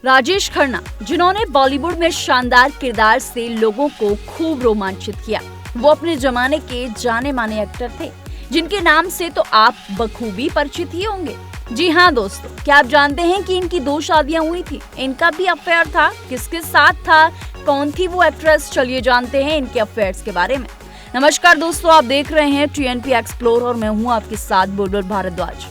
राजेश खन्ना, जिन्होंने बॉलीवुड में शानदार किरदार से लोगों को खूब रोमांचित किया। वो अपने जमाने के जाने माने एक्टर थे, जिनके नाम से तो आप बखूबी परिचित ही होंगे। जी हाँ दोस्तों, क्या आप जानते हैं कि इनकी 2 शादियां हुई थी? इनका भी अफेयर था। किसके साथ था? कौन थी वो एक्ट्रेस? चलिए जानते हैं इनके अफेयर्स के बारे में। नमस्कार दोस्तों, आप देख रहे हैं TNP एक्सप्लोर और मैं हूँ आपके साथ बुलबुल भारद्वाज।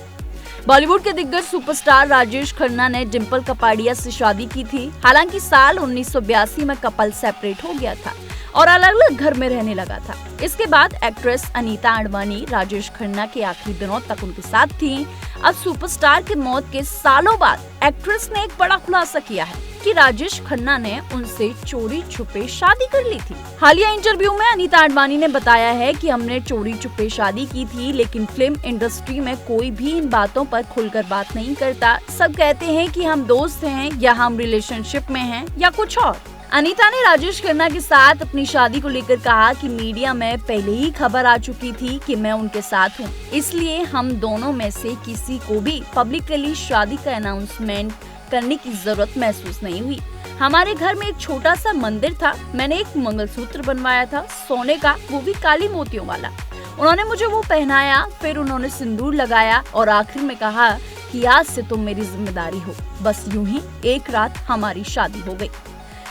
बॉलीवुड के दिग्गज सुपरस्टार राजेश खन्ना ने डिंपल कपाड़िया से शादी की थी। हालांकि साल 1982 में कपल सेपरेट हो गया था और अलग अलग घर में रहने लगा था। इसके बाद एक्ट्रेस अनीता आडवाणी राजेश खन्ना के आखिरी दिनों तक उनके साथ थी। अब सुपरस्टार की मौत के सालों बाद एक्ट्रेस ने एक बड़ा खुलासा किया है कि राजेश खन्ना ने उनसे चोरी छुपे शादी कर ली थी। हालिया इंटरव्यू में अनीता आडवाणी ने बताया है कि हमने चोरी छुपे शादी की थी, लेकिन फिल्म इंडस्ट्री में कोई भी इन बातों पर खुलकर बात नहीं करता। सब कहते हैं कि हम दोस्त हैं या हम रिलेशनशिप में हैं या कुछ और। अनीता ने राजेश खन्ना के साथ अपनी शादी को लेकर कहा कि मीडिया में पहले ही खबर आ चुकी थी कि मैं उनके साथ हूं, इसलिए हम दोनों में से किसी को भी पब्लिकली शादी का अनाउंसमेंट करने की जरूरत महसूस नहीं हुई। हमारे घर में एक छोटा सा मंदिर था। मैंने एक मंगलसूत्र बनवाया था सोने का, वो भी काली मोतियों वाला। उन्होंने मुझे वो पहनाया, फिर उन्होंने सिंदूर लगाया और आखिर में कहा कि आज से तुम मेरी जिम्मेदारी हो। बस यूं ही एक रात हमारी शादी हो गई।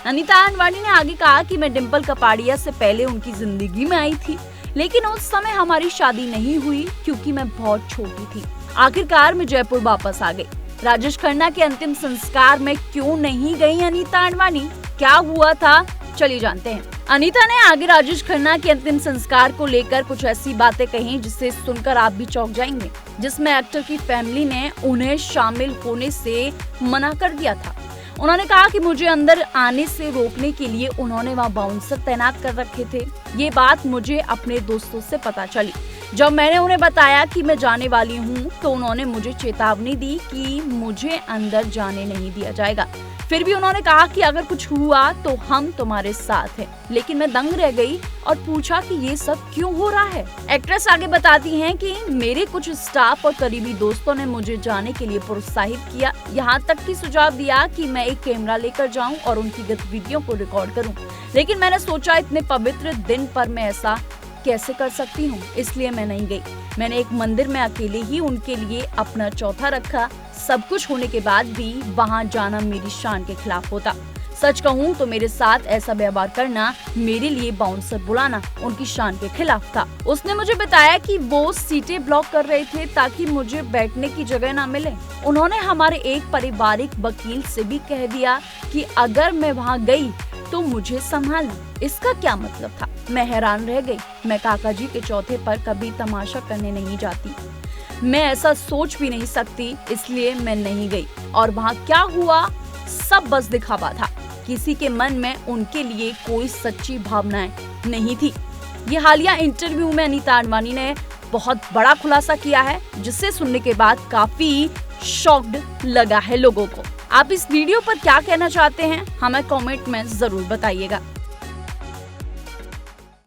अनीता आडवाणी ने आगे कहा कि मैं डिंपल कपाड़िया से पहले उनकी जिंदगी में आई थी, लेकिन उस समय हमारी शादी नहीं हुई क्योंकि मैं बहुत छोटी थी। आखिरकार मैं जयपुर वापस आ गई। राजेश खन्ना के अंतिम संस्कार में क्यों नहीं गई अनीता आडवाणी? क्या हुआ था? चलिए जानते हैं। अनीता ने आगे राजेश खन्ना के अंतिम संस्कार को लेकर कुछ ऐसी बातें कही जिसे सुनकर आप भी चौंक जाएंगे, जिसमें एक्टर की फैमिली ने उन्हें शामिल होने से मना कर दिया था। उन्होंने कहा कि मुझे अंदर आने से रोकने के लिए उन्होंने वहाँ बाउंसर तैनात कर रखे थे। ये बात मुझे अपने दोस्तों से पता चली। जब मैंने उन्हें बताया कि मैं जाने वाली हूँ तो उन्होंने मुझे चेतावनी दी कि मुझे अंदर जाने नहीं दिया जाएगा। फिर भी उन्होंने कहा कि अगर कुछ हुआ तो हम तुम्हारे साथ हैं। लेकिन मैं दंग रह गई और पूछा कि ये सब क्यों हो रहा है। एक्ट्रेस आगे बताती हैं कि मेरे कुछ स्टाफ और करीबी दोस्तों ने मुझे जाने के लिए प्रोत्साहित किया, यहाँ तक कि सुझाव दिया कि मैं एक कैमरा लेकर जाऊं और उनकी गतिविधियों को रिकॉर्ड करूं। लेकिन मैंने सोचा इतने पवित्र दिन पर मैं ऐसा कैसे कर सकती हूँ, इसलिए मैं नहीं गई। मैंने एक मंदिर में अकेले ही उनके लिए अपना चौथा रखा। सब कुछ होने के बाद भी वहाँ जाना मेरी शान के खिलाफ होता। सच कहूँ तो मेरे साथ ऐसा व्यवहार करना, मेरे लिए बाउंसर बुलाना उनकी शान के खिलाफ था। उसने मुझे बताया कि वो सीटें ब्लॉक कर रहे थे ताकि मुझे बैठने की जगह ना मिले। उन्होंने हमारे एक पारिवारिक वकील से भी कह दिया कि अगर मैं वहाँ गई तो मुझे संभालना। इसका क्या मतलब था? मैं हैरान रह गई। मैं काका जी के चौथे पर कभी तमाशा करने नहीं जाती। मैं ऐसा सोच भी नहीं सकती, इसलिए मैं नहीं गई। और वहाँ क्या हुआ, सब बस दिखावा था। किसी के मन में उनके लिए कोई सच्ची भावनाएं नहीं थी। ये हालिया इंटरव्यू में अनीता आडवाणी ने बहुत बड़ा खुलासा किया है, जिसे सुनने के बाद काफी शॉक्ड लगा है लोगों को। आप इस वीडियो पर क्या कहना चाहते हैं, हमें कमेंट में जरूर बताइएगा।